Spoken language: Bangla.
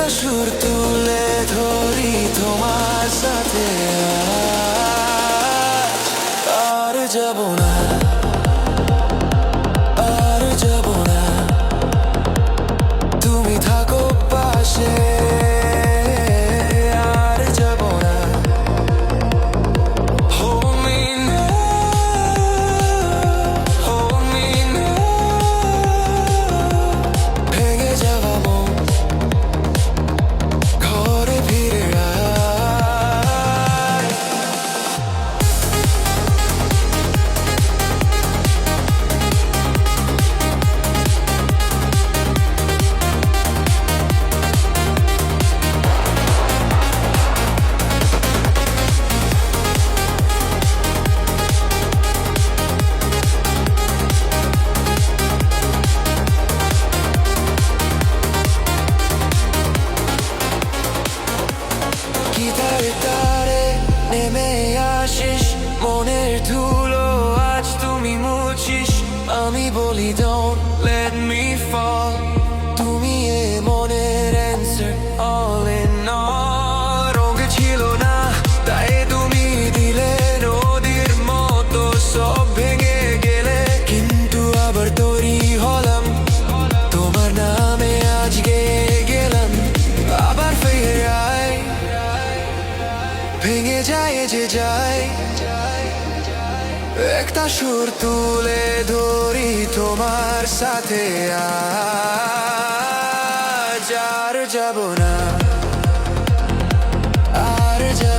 সুর তুলে ধরি তোমার সাথে, আর যাব না, আর যাব না, তুমি থাকো পাশে, আর যাব না। Hold me now, hold me now, ভেঙে যাওয়া মন ঘরে ফিরে আয়। গিটারে তারে নেমে আসিস, মনের ধুলো আজ তুমি মুছিস। আমি বলি don't let me fall, তুমি এ মনের answer all in all। রঙে ছিল না তাই তুমি দিলে নদীর মতো সব ভেঙে গেলে, কিন্তু আবার তৈরি হলাম তোমার নামে, আজকে গেলাম আবার ফিরে আয়। ভেঙে যায় যে যায়, একটা সুর তুলে ধরি তোমার সাথে, আজ আর যাব না, আর যাব